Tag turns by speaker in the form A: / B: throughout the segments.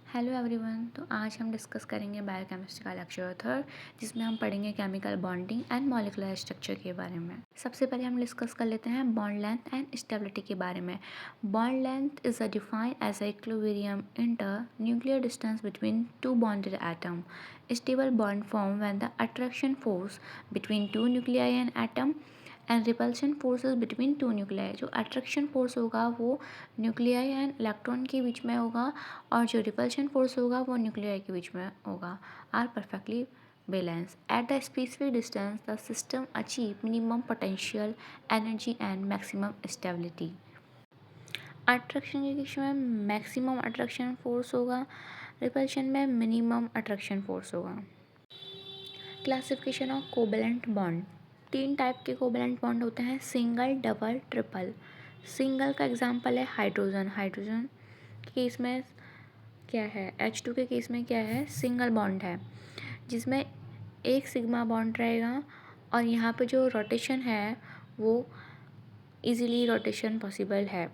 A: Hello everyone. तो आज हम डिस्कस करेंगे बायोकेमिस्ट्री का लेक्चर थर्ड, जिसमें हम पढ़ेंगे chemical bonding and molecular structure के बारे में। सबसे पहले हम डिस्कस कर लेते हैं बॉन्ड लेंथ एंड स्टेबिलिटी के बारे में। Bond length is defined as equilibrium internuclear distance between two bonded atom. Stable bond form when the attraction force between two nuclei and atom and repulsion forces between two nuclei. जो attraction force होगा वो nuclei and electron के बीच में होगा, और जो repulsion force होगा वो न्यूक्लियाई के बीच में होगा, are perfectly balance. At the specific distance the system achieve minimum potential energy and maximum stability. Attraction के केस में मैक्सिमम अट्रैक्शन फोर्स होगा, रिपल्शन में मिनिमम अट्रैक्शन फोर्स होगा। Classification of covalent bond. 3 type के कोवेलेंट बॉन्ड होते हैं, single, double, triple. Single का example है हाइड्रोजन। हाइड्रोजन के केस में क्या है, H2 के केस में क्या है, सिंगल बॉन्ड है जिसमें एक सिग्मा बॉन्ड रहेगा, और यहाँ पे जो रोटेशन है वो इजीली रोटेशन पॉसिबल है।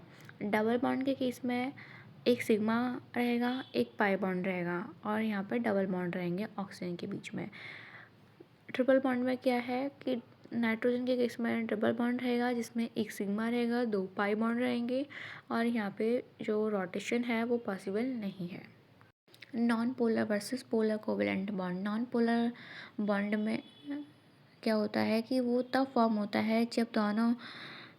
A: डबल बॉन्ड के केस में एक सिग्मा रहेगा, एक पाई बॉन्ड रहेगा, और यहाँ पे डबल बॉन्ड रहेंगे ऑक्सीजन के बीच में। ट्रिपल बॉन्ड में क्या है कि नाइट्रोजन के केस में ट्रिपल बॉन्ड रहेगा जिसमें एक सिग्मा रहेगा, 2 पाई बॉन्ड रहेंगे, और यहाँ पे जो रोटेशन है वो पॉसिबल नहीं है। Non polar versus polar covalent bond. Non polar bond में क्या होता है कि वो तब फॉर्म होता है जब दोनों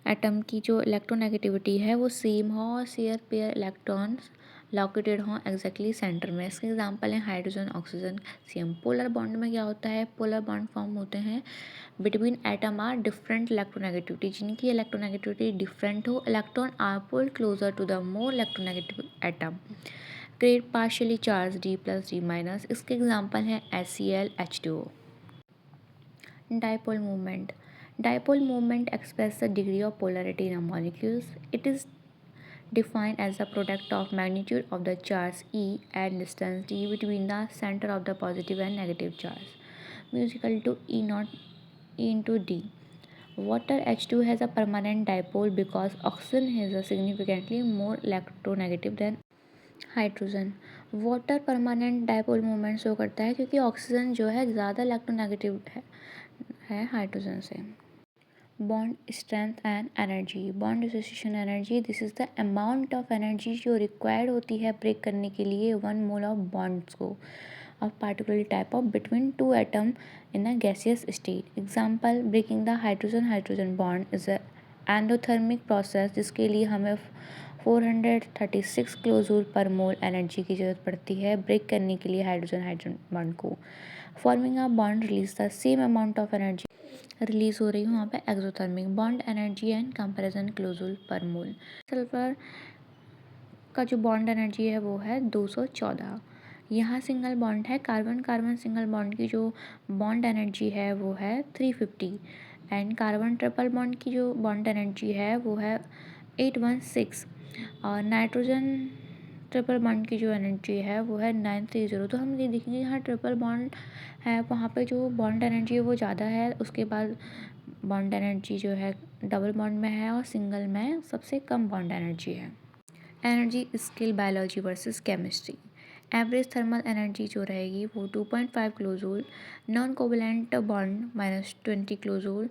A: एटम की जो इलेक्ट्रोनेगेटिविटी है वो सेम हो और शेयर पेयर इलेक्ट्रॉन्स लोकेटेड हों एग्जैक्टली सेंटर में। इसके एग्जांपल हैं hydrogen, oxygen, same. Polar bond में क्या होता है, पोलर बॉन्ड फॉर्म होते हैं between atom are different electronegativity, जिनकी इलेक्ट्रोनेगेटिविटी डिफरेंट हो। Electron are pulled closer to the more electronegative atom, create partially charge D plus D minus. इसके example हैं HCl, H2O। Dipole movement. Dipole movement expresses the degree of polarity in a molecules. It is defined as the product of magnitude of the charge E and distance D between the center of the positive and negative charge, musical to E naught E into D. Water H2 has a permanent dipole because oxygen has a significantly more electronegative than hydrogen. Water permanent dipole movement show करता है क्योंकि oxygen जो है ज़्यादा electronegative है hydrogen से। Bond strength and energy. Bond dissociation energy, this is the amount of energy जो required होती है ब्रेक करने के लिए 1 मोल ऑफ बॉन्ड्स को of particular type of between 2 atom in a gaseous state. Example, breaking the hydrogen hydrogen bond is a endothermic process, जिसके लिए हमें 436 किलोजूल पर मोल एनर्जी की ज़रूरत पड़ती है ब्रेक करने के लिए हाइड्रोजन हाइड्रोजन बॉन्ड को। Forming a bond release the same amount of energy release हो रही है वहाँ पे exothermic bond energy and comparison kilojoule पर मोल। सल्फर का जो बॉन्ड एनर्जी है वो है 214। यहाँ सिंगल बॉन्ड है, कार्बन कार्बन सिंगल बॉन्ड की जो बॉन्ड एनर्जी है वो है 350, एंड कार्बन ट्रिपल बॉन्ड की जो बॉन्ड एनर्जी है वो है 816, और नाइट्रोजन ट्रिपल बॉन्ड की जो एनर्जी है वो है 930। तो हम ये देखेंगे यहाँ ट्रिपल बॉन्ड है वहाँ पे जो बॉन्ड एनर्जी है वो ज़्यादा है, उसके बाद बॉन्ड एनर्जी जो है डबल बॉन्ड में है, और सिंगल में सबसे कम बॉन्ड एनर्जी है। Energy scale biology versus chemistry. Average thermal energy जो रहेगी वो 2.5 kilojoule, non covalent bond -20 kilojoule,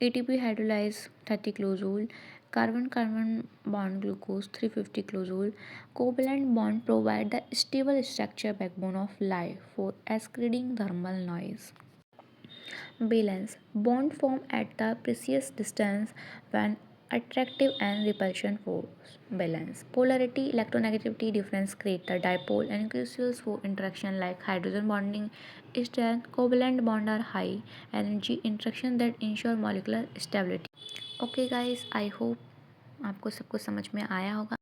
A: ATP hydrolyse 30 kilojoule, carbon carbon bond glucose 350 kilojoule. Covalent bond provide the stable structure backbone of life for escalating thermal noise. Balance. Bond form at the precise distance when attractive and repulsion force balance. Polarity, electronegativity difference create the dipole and crucials for interaction like hydrogen bonding strength. Covalent bond are high energy interaction that ensure molecular stability. Okay guys, I hope आपको सब कुछ समझ में आया होगा।